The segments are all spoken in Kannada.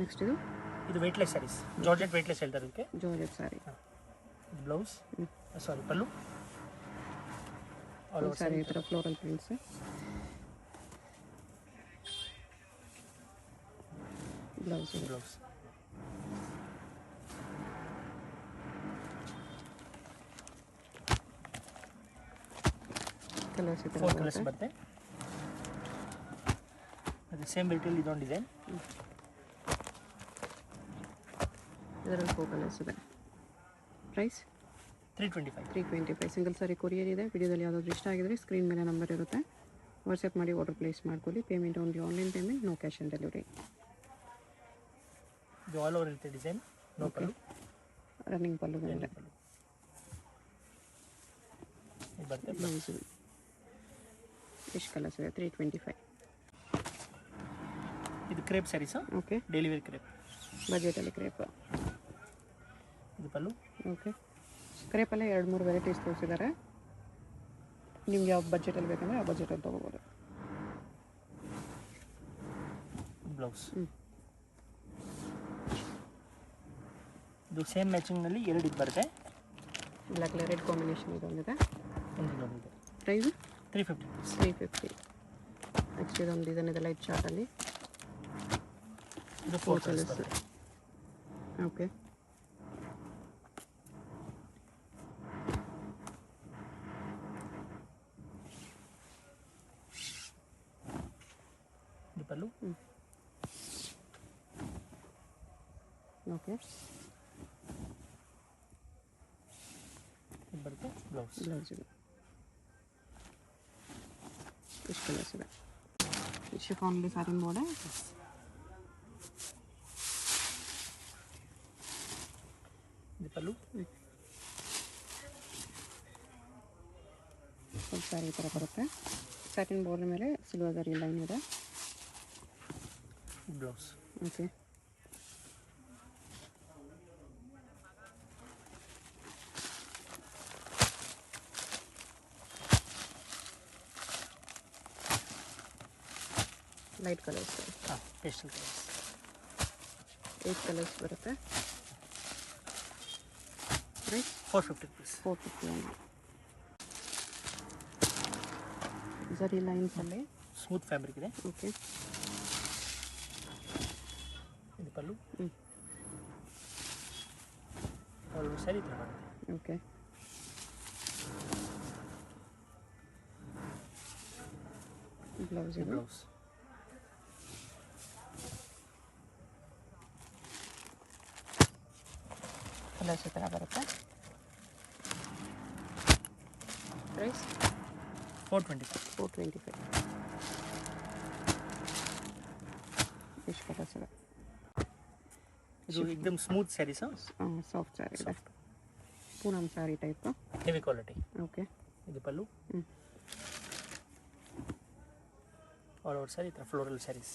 ನೆಕ್ಸ್ಟ್ ಇದು ವೆಯ್ಟ್ಲೆಸ್ ಸ್ಯಾರೀಸ್, ಜಾರ್ಜೆಟ್ ವೆಯ್ಟ್ಲೆಸ್ ಹೇಳ್ತಾರೆ ಇದಕ್ಕೆ. ಜಾರ್ಜೆಟ್ ಸ್ಯಾರಿ. ಇದು ಬ್ಲೌಸ್, ಸಾರಿ ಪಲ್ಲು. ಸ್ಯಾರಿ ಈ ಥರ floral prints. Blouse colours 4 colours ಬರುತ್ತೆ. ಅದು ಸೇಮ್ ಮೆಟೀರಿಯಲ್ ಇದೊಂದು ಡಿಸೈನ್. ಇದರಲ್ಲಿ 4 ಕಲರ್ಸ್ ಇದೆ. ಪ್ರೈಸ್ 325. ಸಿಂಗಲ್ ಸಾರಿ ಕೊರಿಯರ್ ಇದೆ. ವಿಡಿಯೋದಲ್ಲಿ ಯಾವುದಾದ್ರು ಇಷ್ಟ ಆಗಿದ್ರೆ ಸ್ಕ್ರೀನ್ ಮೇಲೆ ನಂಬರ್ ಇರುತ್ತೆ, ವಾಟ್ಸಪ್ ಮಾಡಿ ಆರ್ಡರ್ ಪ್ಲೇಸ್ ಮಾಡ್ಕೊಳ್ಳಿ. Payment only online payment, no cash on delivery. ಇದು ಆಲ್ ಓವರ್ ಇರುತ್ತೆ design. No pallu, running pallu ಬಂದಿದೆ. ಇದು ಬರುತ್ತೆ ಬ್ಲೌಸ್. ಎಷ್ಟು ಕಲರ್ಸ್ ಇದೆ? 325. ಇದು crepe sarees. Okay, daily wear crepe, ಬಜೆಟಲ್ಲಿ ಕ್ರೇಪ್. ಇದು ಪಲ್ಲು. ಓಕೆ, ಕ್ರೇಪಲ್ಲೇ 2-3 ವೆರೈಟೀಸ್ ತೋರಿಸಿದ್ದಾರೆ. ನಿಮ್ಗೆ ಯಾವ ಬಜೆಟಲ್ಲಿ ಬೇಕಂದರೆ ಆ ಬಜೆಟಲ್ಲಿ ತೊಗೋಬೋದು. ಬ್ಲೌಸ್. ಇದು ಸೇಮ್ ಮ್ಯಾಚಿಂಗ್ನಲ್ಲಿ 2 ಇದು ಬರುತ್ತೆ. ಬ್ಲ್ಯಾಕ್ ರೆಡ್ ಕಾಂಬಿನೇಷನ್ ಇದೊಂದಿದೆ. ಒಂದಿದೆ. ಪ್ರೈಸು 350. ನೆಕ್ಸ್ಟ್ ಇದೊಂದು ಡಿಸೈನ್ ಇದೆ ಲೈಟ್ ಚಾರ್ಟಲ್ಲಿ. ಇದು 4 ಕಲರ್ಸ್. ಓಕೆ, ಇದು ಪಲ್ಲು. ಓಕೆ, ಇದು ಬರುತ್ತೆ ಬ್ಲೌಸ್. ಇದೆ. ಎಷ್ಟು ಕಲರ್ಸ್ ಇದೆ? ಶಿಫಾನಲ್ಲಿ ಸಾರಿ ಮೋಡೆ. ಇದು ಪಲ್ಲು. ಫುಲ್ ಸ್ಯಾರಿ ಈ ಥರ ಬರುತ್ತೆ. ಸ್ಯಾಟಿನ್ ಬೋರ್ಡ್ ಮೇಲೆ ಸಿಲ್ವರ್ ಜರಿ ಲೈನ್ ಇದೆ. Blouse. Okay, light colours. Pastel colours. 8 colours ಬರುತ್ತೆ. Price 450 rupees. 450. ಜರಿ ಲೈನ್ಸಲ್ಲಿ ಸ್ಮೂತ್ ಫ್ಯಾಬ್ರಿಕ್ ಇದೆ. ಓಕೆ, ಇದು ಪಲ್ಲು. ಆಲ್ ಸರಿ ಥರ ಬರುತ್ತೆ. Okay, blouse. ಬ್ಲೌಸ್. ಕಲರ್ಸ್ ಈ ಥರ ಬರುತ್ತೆ. ಪ್ರೈಸ್ 425. ಎಷ್ಟು ಕಲರ್ಸ್ ಇದೆ? ಇದು एकदम ಸ್ಮೂತ್ ಸ್ಯಾರೀಸ್. ಸಾಫ್ಟ್ ಸ್ಯಾರಿ ಇದೆ. Poonam sari type. Heavy quality. Okay, ಇದು ಪಲ್ಲು. ಆಲ್ ಓವರ್ ಸ್ಯಾರಿ ಥರ ಫ್ಲೋರಲ್ ಸ್ಯಾರೀಸ್.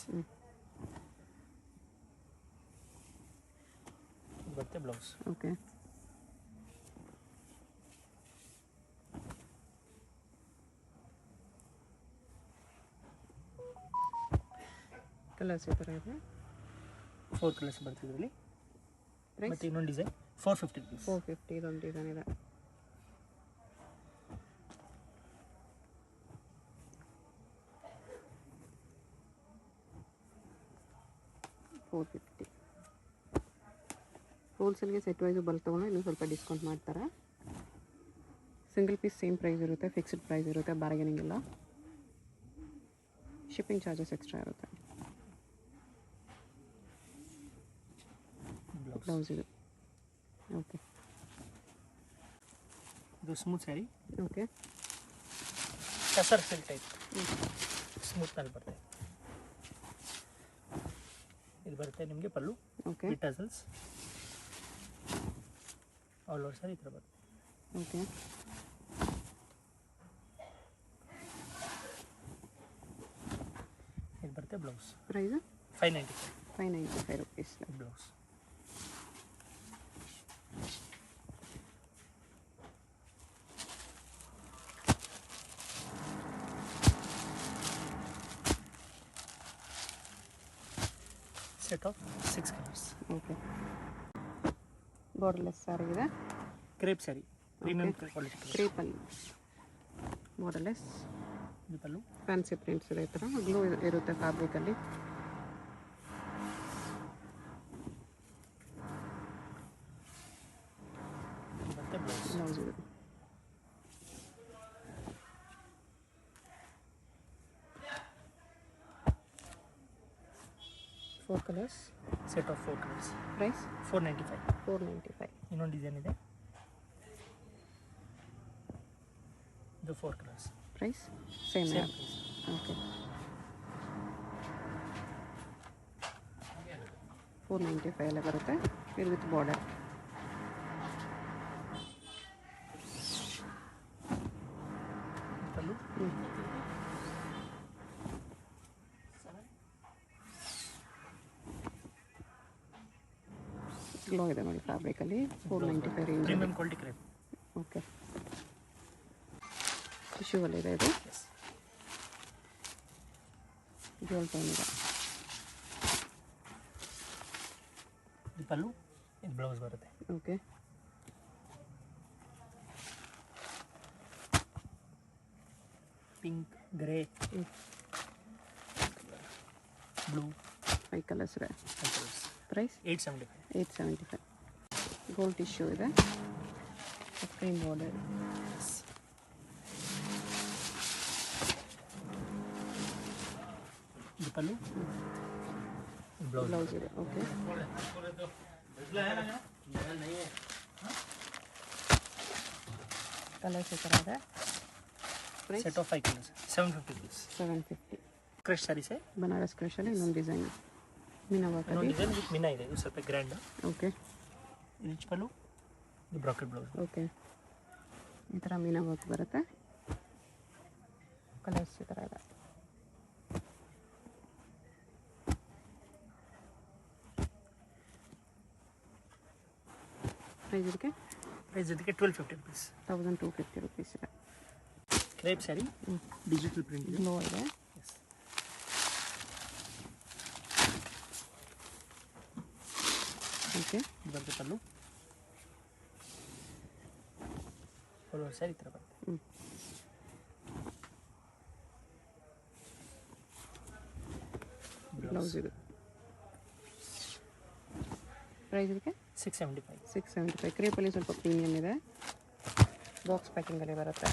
ಇದು ಬರುತ್ತೆ ಬ್ಲೌಸ್. ಓಕೆ, ಕಲರ್ಸ್ ಈ ಥರ ಇದೆ. 4 ಕಲರ್ಸ್ ಬರುತ್ತೆ ಇದರಲ್ಲಿ. ಪ್ರೈಸ್ ಮತ್ತು ಇನ್ನೊಂದು ಡಿಸೈನ್ 450 rupees. 450. ಇದೊಂದು ಡಿಸೈನ್ ಇದೆ. 450. ಹೋಲ್ಸೇಲ್ಗೆ ಸೆಟ್ ವೈಸು ಬಲ್ಕ್ ತೊಗೊಂಡು ಇನ್ನೂ ಸ್ವಲ್ಪ ಡಿಸ್ಕೌಂಟ್ ಮಾಡ್ತಾರೆ. ಸಿಂಗಲ್ ಪೀಸ್ ಸೇಮ್ ಪ್ರೈಸ್ ಇರುತ್ತೆ, ಫಿಕ್ಸ್ಡ್ ಪ್ರೈಸ್ ಇರುತ್ತೆ, ಬಾರ್ಗೇನಿಂಗ್ ಇಲ್ಲ. ಶಿಪ್ಪಿಂಗ್ ಚಾರ್ಜಸ್ ಎಕ್ಸ್ಟ್ರಾ ಇರುತ್ತೆ. ಬ್ಲೌಸ್ ಇದು. ಓಕೆ, ಇದು smooth sari. Okay, tussar silk type ಸ್ಮೂತ್ನಲ್ಲಿ ಬರುತ್ತೆ. ಇದು ಬರುತ್ತೆ ನಿಮಗೆ pallu. Okay, with tassels. All over sari ಈ ಥರ ಬರುತ್ತೆ. ಓಕೆ, ಇದು ಬರುತ್ತೆ blouse. Price 595 rupees. Blouse. Set of 6 colours. Okay, borderless sari ಇದೆ. Crepe sari, premium quality. ಕ್ರೇಪಲ್ಲಿ ಬಾರ್ಡರ್ಲೆಸ್. ಇದು ಪಲ್ಲು. ಫ್ಯಾನ್ಸಿ ಪ್ರಿಂಟ್ಸ್ ಇದೆ, ಈ ಥರ ಗ್ಲೂ ಇರುತ್ತೆ ಫ್ಯಾಬ್ರಿಕಲ್ಲಿ. ಮತ್ತು ಬ್ಲೌಸ್. ಬ್ಲೌಸ್ ಇದೆ. Four colours. Set of 4 colours. Price 495. 495. ಇನ್ನೊಂದು ಡಿಸೈನ್ ಇದೆ, ಇದು 4 colours. Price same. Same price. Okay, 495 ಎಲ್ಲ ಬರುತ್ತೆ. ಇದು ವಿತ್ ಬಾರ್ಡರ್. ಪಲ್ಲು. ಗ್ಲೋ ಇದೆ ನೋಡಿ ಫ್ಯಾಬ್ರಿಕಲ್ಲಿ. 495 range. Premium quality crepe. Okay, ಟಿಶ್ಯೂವಲ್ಲಿ ಇದೆ ಇದು. ಎಸ್. ಡ್ಯೂಯಲ್ ಟೋನ್ ಇದೆ. ಇದು ಪಲ್ಲು, ಇದು ಬ್ಲೌಸ್ ಬರುತ್ತೆ. Okay, pink, grey, blue, 5 colours ಇದೆ. 5 ಕಲರ್ಸ್. ಪ್ರೈಸ್ 875. 875. ಗೋಲ್ಡ್ ಟಿಶ್ಯೂ ಇದೆ. Screen border. ಇದು ಪಲ್ಲು, ಬ್ಲೌಸ್. ಬ್ಲೌಸ್ ಇದೆ. ಓಕೆ, ಕಲರ್ಸ್ ಈ ಥರ ಇದೆ. Price set of 5 colours. 750 rupees. 750. Crush ಸ್ಯಾರೀಸೇ. ಬನಾರಸ್ ಕ್ರಶಲ್ಲಿ ಇನ್ನೊಂದು ಡಿಸೈನ್ ಮೀನಾ ಇನ್ನೊಂದು ವರ್ಕಲ್ಲಿ. ಡಿಸೈನ್ ವಿತ್ ಮಿನಾ ಇದೆ, ಇದು ಸ್ವಲ್ಪ ಗ್ರ್ಯಾಂಡ್. ಓಕೆ, ರಿಚ್ ಪಲ್ಲು, ಇದು ಬ್ರಾಕೆಟ್ ಬ್ಲೌಸ್. ಓಕೆ, ಈ ಥರ ಮೀನಾ ವರ್ಕ್ ಬರುತ್ತೆ. ಕಲರ್ಸ್ ಈ ಥರ ಇದೆ. ಪ್ರೈಸ್ ಇದಕ್ಕೆ ಪ್ರೈಸ್ ಇದಕ್ಕೆ 1250 rupees. 1250 ರುಪೀಸ್ ಇದೆ. ಕ್ರೇಪ್ ಸ್ಯಾರಿ, ಡಿಜಿಟಲ್ ಪ್ರಿಂಟ್ ಇದೆ. ಗ್ಲೋ ಇದೆ. ಎಸ್. ಓಕೆ, ಇದು ಬರುತ್ತೆ ಪಲ್ಲು. ಪಲ್ಲು ಸ್ಯಾರಿ ಈ ಥರ ಬರುತ್ತೆ. ಬ್ಲೌಸ್ ಇದು. ಪ್ರೈಸ್ ಇದಕ್ಕೆ 675. 675. ಕ್ರೇಪಲ್ಲಿ ಸ್ವಲ್ಪ ಪ್ರೀಮಿಯಮ್ ಇದೆ. ಬಾಕ್ಸ್ ಪ್ಯಾಕಿಂಗಲ್ಲಿ ಬರುತ್ತೆ.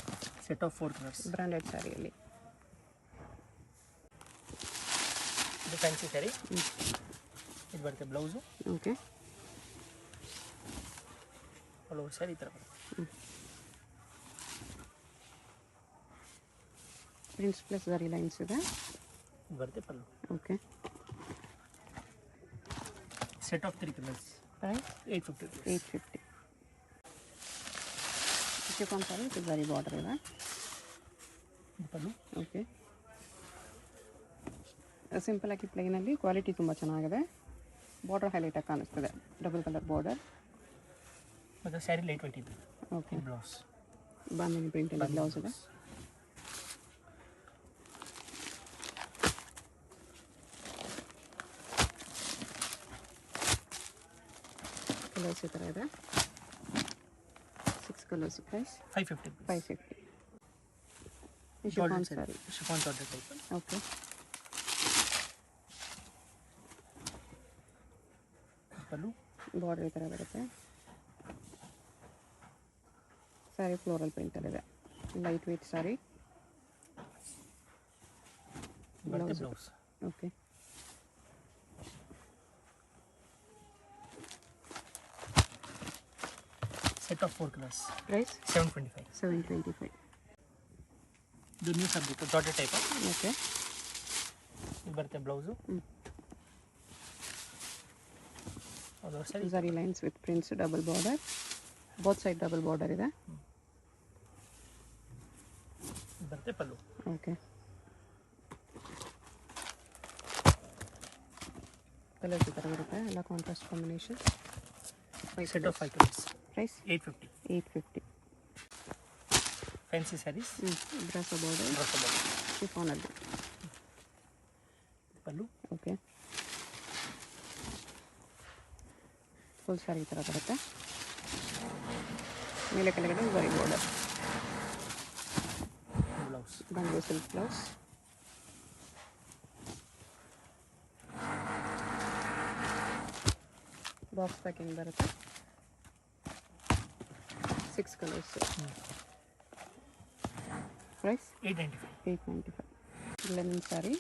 Set of 4 colours. ಬ್ರ್ಯಾಂಡೆಡ್ ಸ್ಯಾರಿಯಲ್ಲಿ. ಇದು ಫ್ಯಾನ್ಸಿ ಸ್ಯಾರಿ, ಇದು ಬರುತ್ತೆ ಬ್ಲೌಸು. ಓಕೆ, ಪಲ್ಲು ಸ್ಯಾರಿ ಈ ಥರ ಬರುತ್ತೆ. ಪ್ರಿಂಟ್ಸ್ ಪ್ಲಸ್ ಝರಿ ಲೈನ್ಸ್ ಇದೆ. ಇದು ಬರುತ್ತೆ pallu. Okay, set of 3 colours. Price 850 rupees. 850. Chiffon sari with zari border ಇದೆ. ಇದು ಪಲ್ಲು. ಓಕೆ, ಸಿಂಪಲ್ ಆಗಿ ಪ್ಲೈನಲ್ಲಿ ಕ್ವಾಲಿಟಿ ತುಂಬ ಚೆನ್ನಾಗಿದೆ. ಬಾರ್ಡರ್ ಹೈಲೈಟಾಗಿ ಕಾಣಿಸ್ತಿದೆ. Double colour border. ಮತ್ತು ಸ್ಯಾರಿ ಲೈಟ್ ವೆಯ್ಟ್ ಇದೆ. ಓಕೆ, ಬ್ಲೌಸ್ ಬಾಂದಿನಿ ಪ್ರಿಂಟಲ್ಲಿ ಬ್ಲೌಸ್ ಇದೆ. ಕಲರ್ಸ್ ಈ ಥರ ಇದೆ. 6 colours. Price 550 rupees. 550. Chiffon sari. Chiffon georgette type. Okay, pallu, border ಈ ಥರ ಬರುತ್ತೆ. ಸ್ಯಾರಿ ಫ್ಲೋರಲ್ ಪ್ರಿಂಟಲ್ಲಿದೆ. Light weight sari. ಬರುತ್ತೆ blouse. Okay, set of 4 colours. Price 725. 725. ಇದು new fabric georgette type. Okay, ಇದು ಬರುತ್ತೆ ಬ್ಲೌಸು. ಅದು ಸರಿ. Zari lines with prints, double border. Both side double border ಇದೆ. ಇದು ಬರುತ್ತೆ ಪಲ್ಲು. ಓಕೆ, ಕಲರ್ಸ್ ಈ ಥರ ಬರುತ್ತೆ. ಎಲ್ಲ contrast combination. Set of 5 colours. Price 850. 850. Fancy sarees. Brasso border. ಶಿಫಾನಲ್ಲಿ. ಪಲ್ಲು. ಓಕೆ, ಫುಲ್ ಸ್ಯಾರಿ ಈ ಥರ ಬರುತ್ತೆ. ಮೇಲೆ ಕೆಳಗಡೆ ಬರೀ ಬಾರ್ಡರ್. ಬ್ಲೌಸ್ ಬಂದು ಸಿಲ್ಕ್ ಬ್ಲೌಸ್. ಬಾಕ್ಸ್ ಪ್ಯಾಕಿಂಗ್ ಬರುತ್ತೆ. 6 colours. Price 895. 895. Linen sari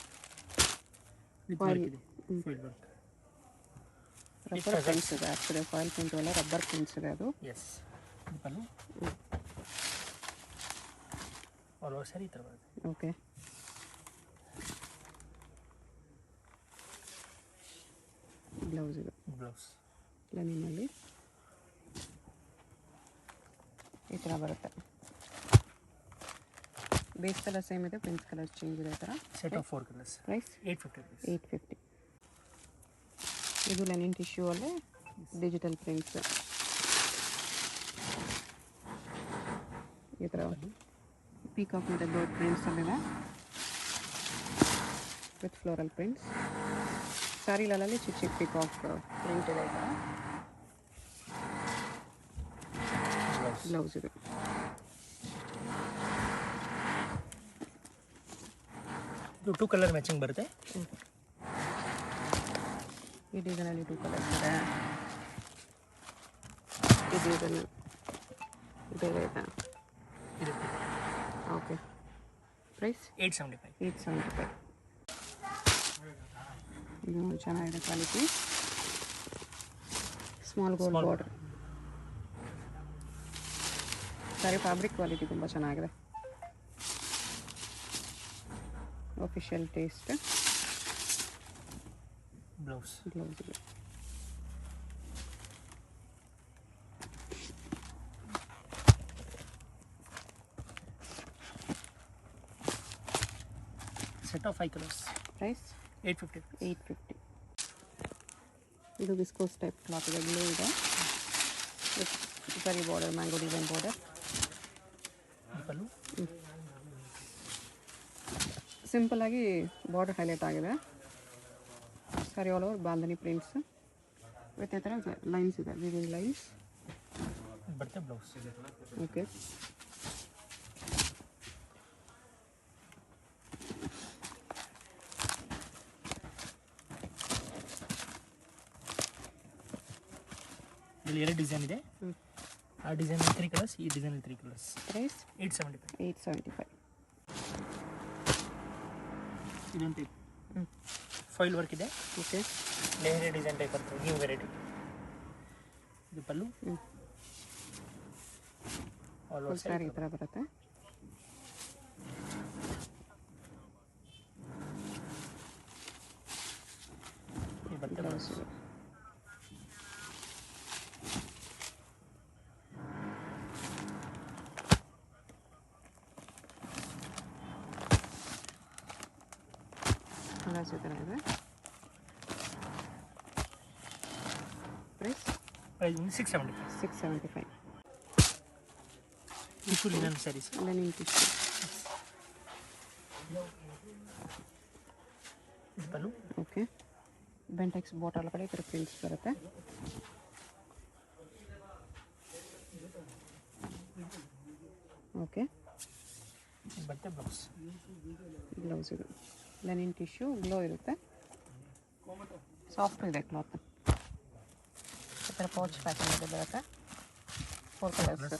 with Foil. Work ಇದೆ. Foil work. ರಬ್ಬರ್ ಪ್ರಿಂಟ್ಸ್ ಇದೆ. ಆ್ಯಕ್ಚುಲಿ ಫಾಯಿಲ್ ಪ್ರಿಂಟು ಅಲ್ಲ, ರಬ್ಬರ್ ಪ್ರಿಂಟ್ಸ್ ಇದೆ ಅದು. ಎಸ್. ಇದು ಪಲ್ಲು. ಆಲ್ ಓವರ್ ಸ್ಯಾರಿ ಈ ಥರ ಬರುತ್ತೆ. ಓಕೆ. ಬ್ಲೌಸ್ ಇದು ಬ್ಲೌಸ್ ಲೆನಿನಲ್ಲಿ ಈ ಥರ ಬರುತ್ತೆ. ಬೇಸ್ ಕಲರ್ ಸೇಮ್ ಇದೆ, ಪ್ರಿಂಟ್ಸ್ ಕಲರ್ ಚೇಂಜ್ ಇದೆ. ಈ ಥರ set of 4 colours. Price 850 rupees. 850. ಇದು ಲೆನಿನ್ ಟಿಶ್ಯೂ ಅಲ್ಲೇ ಡಿಜಿಟಲ್ ಪ್ರಿಂಟ್ಸ್. ಈ ಥರ ಪೀಕಾಕ್ ಮತ್ತು ಬರ್ಡ್ ಪ್ರಿಂಟ್ಸ್ ಅಲ್ಲಿದೆ ವಿತ್ ಫ್ಲೋರಲ್ ಪ್ರಿಂಟ್ಸ್. ಸ್ಯಾರಿಲಲ್ಲಿ ಚಿಕ್ಕ ಚಿಕ್ಕ ಪೀಕಾಕ್ ಪ್ರಿಂಟ್ ಇದೆ. ಈ ಥರ ಬ್ಲೌಸ್ ಬ್ಲೌಸ್ ಇದೆ. ಇದು 2 ಕಲರ್ ಮ್ಯಾಚಿಂಗ್ ಬರುತ್ತೆ. ಈ ಡಿಸೈನಲ್ಲಿ 2 ಕಲರ್ಸ್ ಇದೆ. ಈ ಡಿಸೈನ್ ಬೇರೆ ಇದೆ. ಇರುತ್ತೆ. ಓಕೆ. ಪ್ರೈಸ್ 875. 875. ಇದು ಚೆನ್ನಾಗಿದೆ quality. Small gold Small. Border. Sari fabric quality ತುಂಬ ಚೆನ್ನಾಗಿದೆ. Official taste. ಬ್ಲೌಸ್ ಬ್ಲೌಸ್ ಇದೆ. Set of 5 colours. Price 850 rupees. 850. ಇದು ವಿಸ್ಕೋಸ್ ಟೈಪ್ ಕ್ಲಾತ್ ಇದೆ. ಗ್ಲೂ ಇದೆ with zari border, mango design border. ಇದು ಪಲ್ಲು. ಸಿಂಪಲ್ ಆಗಿ ಬಾರ್ಡರ್ ಹೈಲೈಟ್ ಆಗಿದೆ. Sari all over bandhani prints with ಈ ಥರ ಲೈನ್ಸ್ ಇದೆ, ವಿವಿಂಗ್ ಲೈನ್ಸ್. ಬರುತ್ತೆ ಬ್ಲೌಸ್. ಓಕೆ. ಇಲ್ಲಿ 2 ಡಿಸೈನ್ ಇದೆ. ಆ ಡಿಸೈನ್ 3 ಕಲರ್ಸ್, ಈ ಡಿಸೈನ್ 3 ಕಲರ್ಸ್. ಪ್ರೈಸ್ 875. 875. ಇದೊಂದು ಟೈಪ್ ಫಾಯಿಲ್ ವರ್ಕ್ ಇದೆ. ಓಕೆ. ಲೆಹರಿ ಡಿಸೈನ್ ಟೈಪ್ ಬರ್ತದೆ, ನ್ಯೂ ವೆರೈಟಿ. ಇದು ಪಲ್ಲು. ಆಲ್ ಓವರ್ ಸ್ಯಾರಿ ಈ ಥರ ಬರುತ್ತೆ. ಇದು ಬರುತ್ತೆ ಬ್ಲೌಸ್ ಬ್ಲೌಸ್. ಇದೆ. ಕಲರ್ಸ್ ಈ ಥರ ಇದೆ. Price price 675. 675. Tissue linen sarees. Linen tissue. ಇದು ಪಲ್ಲು. ಓಕೆ. ಬೆಂಟೆಕ್ಸ್ ಬಾಟಲ್ ಕಡೆ ಈ ಥರ ಪ್ರಿಂಟ್ಸ್ ಬರುತ್ತೆ. ಓಕೆ. ಇದು ಬರುತ್ತೆ ಬ್ಲೌಸ್. ಬ್ಲೌಸ್ ಇದು ಲೆನಿನ್ ಟಿಶ್ಯೂ, ಗ್ಲೋ ಇರುತ್ತೆ, ಸಾಫ್ಟ್ ಇದೆ ಕ್ಲಾತ್. ಈ ಥರ ಪೌಚ್ ಪ್ಯಾಕಿಂಗ್ ಇದೆ ಬರುತ್ತೆ. 4 ಕಲರ್ಸ್.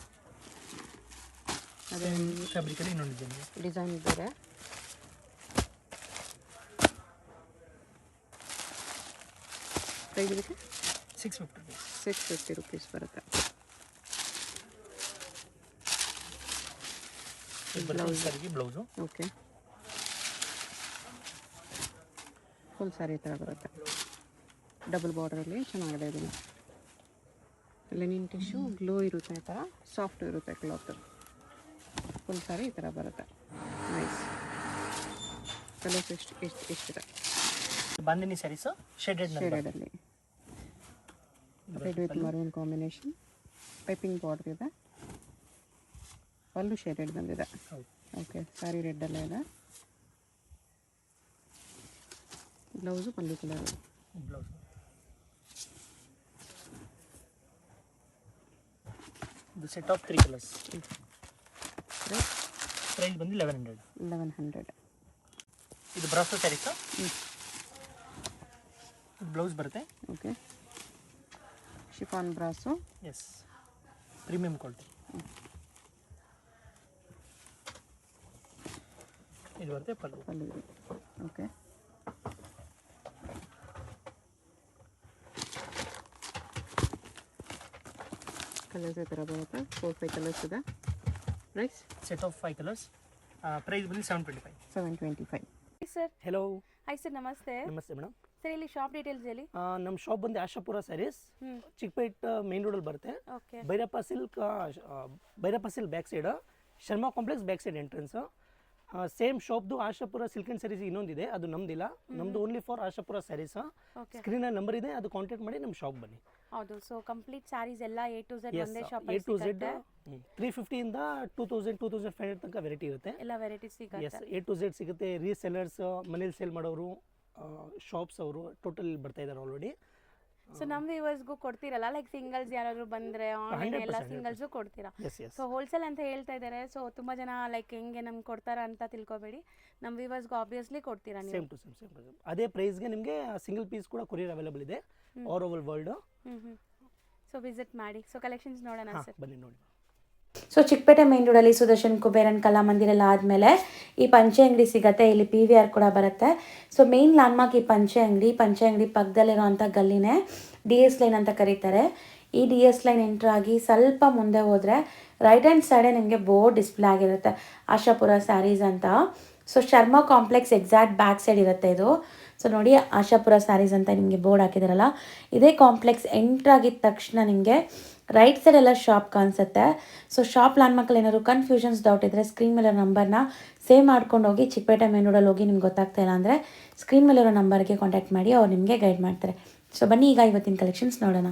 ಅದೇ ಫ್ಯಾಬ್ರಿಕಲ್ಲಿ ಇನ್ನೊಂದು ಡಿಸೈನ್ ಇದೆ. ಡಿಸೈನ್ ಬೇರೆ. ಪ್ರೈಸ್ ಇದಕ್ಕೆ 650 rupees. 650 ರುಪೀಸ್ ಬರುತ್ತೆ. ಇದು ಬರುತ್ತೆ ಸ್ಯಾರಿಗೆ ಬ್ಲೌಸು. ಓಕೆ. ಫುಲ್ ಸ್ಯಾರಿ ಈ ಥರ ಬರುತ್ತೆ. ಡಬಲ್ ಬಾರ್ಡರಲ್ಲಿ ಚೆನ್ನಾಗಿದೆ. ಇದು ಲೆನಿನ್ ಟಿಶ್ಯೂ, ಗ್ಲೋ ಇರುತ್ತೆ, ಈ ಥರ ಸಾಫ್ಟ್ ಇರುತ್ತೆ ಕ್ಲಾತ್. ಫುಲ್ ಸ್ಯಾರಿ ಈ ಥರ ಬರುತ್ತೆ. ನೈಸ್. ಕಲರ್ಸ್ ಎಷ್ಟಿದೆ? ಬಾಂದಿನಿ ಸ್ಯಾರೀಸು ಶೇಡೆಡ್ ಶೇಡೆಡಲ್ಲಿ red with maroon combination. Piping border ಇದೆ. ಪಲ್ಲು ಶೇಡೆಡ್ ಬಂದಿದೆ. ಹೌದು. ಓಕೆ. ಸ್ಯಾರಿ ರೆಡ್ಡಲ್ಲೇ ಇದೆ. Blouse pallu colour. ಬ್ಲೌಸ್ ಇದು ಸೆಟ್ ಆಫ್ 3 ಕಲರ್ಸ್. ಪ್ರೈಸ್ ಬಂದು 1100. 1100. ಇದು ಬ್ರಾಸೋ ಸ್ಯಾರೀಸ್. ಬ್ಲೌಸ್ ಬರುತ್ತೆ. Okay, chiffon brasso. Yes, premium quality. ಇದು ಬರುತ್ತೆ ಪಲ್ಲು. ಓಕೆ, ಕಲರ್ಸ್ ಈ ಥರ ಬರುತ್ತೆ. 4-5 ಕಲರ್ಸ್ ಇದೆ. Price set of 5 colours. Price ಬಂದು 725. 725. Sir. Hello. Hi sir, namaste. Namaste madam. Sir, ಇಲ್ಲಿ ಶಾಪ್ ಡೀಟೇಲ್ಸ್ ಹೇಳಿ. ನಮ್ಮ ಶಾಪ್ ಬಂದು ಆಶಾಪುರ ಸ್ಯಾರೀಸ್, ಚಿಕ್ಕಪೇಟ್ ಮೇನ್ ರೋಡಲ್ಲಿ ಬರುತ್ತೆ. Okay. Bhairappa silk back side, Sharma complex back side entrance. Same ಶಾಪ್ದು ಆಶಾಪುರ ಸಿಲ್ಕ್ ಆ್ಯಂಡ್ ಸ್ಯಾರೀಸ್ ಇನ್ನೊಂದಿದೆ, ಅದು ನಮ್ದಿಲ್ಲ. ನಮ್ದು only for Ashapura sarees. Okay. ಸ್ಕ್ರೀನಲ್ಲಿ ನಂಬರ್ ಇದೆ, ಅದು ಕಾಂಟ್ಯಾಕ್ಟ್ ಮಾಡಿ ನಮ್ಮ ಶಾಪ್ ಬನ್ನಿ. ಹೌದು. ಸೊ ಕಂಪ್ಲೀಟ್ ಸ್ಯಾರೀಸ್ ಎಲ್ಲ A to Z ಒಂದೇ ಶಾಪ್ A to Z 350 ಇಂದ 2000-2500 ತನಕ ವೆರೈಟಿ ಇರುತ್ತೆ. ಎಲ್ಲ ವೆರೈಟೀಸ್ ಸಿಗುತ್ತೆ. ಎಸ್, A to Z ಸಿಗುತ್ತೆ. ರೀಸೆಲ್ಲರ್ಸ್, ಮನೇಲಿ ಸೇಲ್ ಮಾಡೋರು, ಶಾಪ್ಸ್ ಅವರು ಟೋಟಲ್ ಬರ್ತಾ ಇದ್ದಾರೆ ಆಲ್ರೆಡಿ. ಸೊ ನಮ್ಮ ವ್ಯೂವರ್ಸ್ಗೂ ಕೊಡ್ತೀರಲ್ಲ, ಲೈಕ್ ಸಿಂಗಲ್ಸ್ ಯಾರಾದರೂ ಬಂದರೆ ಆನ್ಲೈನ್ ಎಲ್ಲ 100%. ಸಿಂಗಲ್ಸು ಕೊಡ್ತೀರಾ? S S. ಸೊ ಹೋಲ್ಸೇಲ್ ಅಂತ ಹೇಳ್ತಾ ಇದ್ದಾರೆ. ಸೊ ತುಂಬ ಜನ ಲೈಕ್ ಹೆಂಗೆ ನಮ್ಗೆ ಕೊಡ್ತಾರ ಅಂತ ತಿಳ್ಕೊಬೇಡಿ, ನಮ್ಮ ವ್ಯೂವರ್ಸ್ಗೂ ಆಬ್ವಿಯಸ್ಲಿ ಕೊಡ್ತೀರಾ ನೀವು. ಸೇಮ್ ಟು ಸೇಮ್ ಅದೇ ಪ್ರೈಸ್ಗೆ ನಿಮಗೆ ಸಿಂಗಲ್ ಪೀಸ್ ಕೂಡ ಕೊರಿಯರ್ ಅವೈಲೇಬಲ್ ಇದೆ all over world. So visit ಮಾಡಿ. ಸೊ ಕಲೆಕ್ಷನ್ಸ್ ನೋಡೋಣ ಸರ್. ಬನ್ನಿ ನೋಡಿ. ಸೊ ಚಿಕ್ಕಪೇಟೆ ಮೇನ್ ರೋಡಲ್ಲಿ ಸುದರ್ಶನ್ ಕುಬೇರನ್ ಕಲಾಮಂದಿರ ಎಲ್ಲ ಆದಮೇಲೆ ಈ ಪಂಚೆ ಅಂಗಡಿ ಸಿಗುತ್ತೆ. ಇಲ್ಲಿ PVR ಕೂಡ ಬರುತ್ತೆ. ಸೊ ಮೇನ್ ಲ್ಯಾಂಡ್ಮಾರ್ಕ್ ಈ ಪಂಚೆ ಅಂಗಡಿ ಪಕ್ಕದಲ್ಲಿರುವಂಥ ಗಲ್ಲಿನೇ DS ಲೈನ್ ಅಂತ ಕರೀತಾರೆ. ಈ DS ಲೈನ್ ಎಂಟ್ರ್ ಆಗಿ ಸ್ವಲ್ಪ ಮುಂದೆ ಹೋದರೆ ರೈಟ್ ಹ್ಯಾಂಡ್ ಸೈಡೇ ನಿಮಗೆ ಬೋರ್ಡ್ ಡಿಸ್ಪ್ಲೇ ಆಗಿರುತ್ತೆ, ಆಶಾಪುರ ಸ್ಯಾರೀಸ್ ಅಂತ. So Sharma complex exact back side ಇರುತ್ತೆ ಇದು. ಸೊ ನೋಡಿ, ಆಶಾಪುರ ಸ್ಯಾರೀಸ್ ಅಂತ ನಿಮಗೆ ಬೋರ್ಡ್ ಹಾಕಿದಾರಲ್ಲ, ಇದೇ ಕಾಂಪ್ಲೆಕ್ಸ್ ಎಂಟ್ರ್ ಆಗಿದ ತಕ್ಷಣ ನಿಮಗೆ ರೈಟ್ ಸೈಡ್ ಎಲ್ಲ ಶಾಪ್ ಕಾಣಿಸುತ್ತೆ. ಸೊ ಶಾಪ್ ಲ್ಯಾಂಡ್ಮಾರ್ಕಲ್ಲಿ ಏನಾದ್ರು ಕನ್ಫ್ಯೂಷನ್ಸ್ ಡೌಟ್ ಇದ್ದರೆ ಸ್ಕ್ರೀನ್ ಮೇಲೆ ನಂಬರ್ನ ಸೇವ್ ಮಾಡ್ಕೊಂಡು ಹೋಗಿ. ಚಿಕ್ಕಪೇಟೆ ಮೇನ್ ರೋಡಲ್ಲಿ ಹೋಗಿ ನಿಮ್ಗೆ ಗೊತ್ತಾಗ್ತಾ ಇಲ್ಲ ಅಂದರೆ ಸ್ಕ್ರೀನ್ ಮೇಲಿರೋ ನಂಬರ್ಗೆ ಕಾಂಟ್ಯಾಕ್ಟ್ ಮಾಡಿ, ಅವ್ರು ನಿಮಗೆ ಗೈಡ್ ಮಾಡ್ತಾರೆ. ಸೊ ಬನ್ನಿ, ಈಗ ಇವತ್ತಿನ ಕಲೆಕ್ಷನ್ಸ್ ನೋಡೋಣ.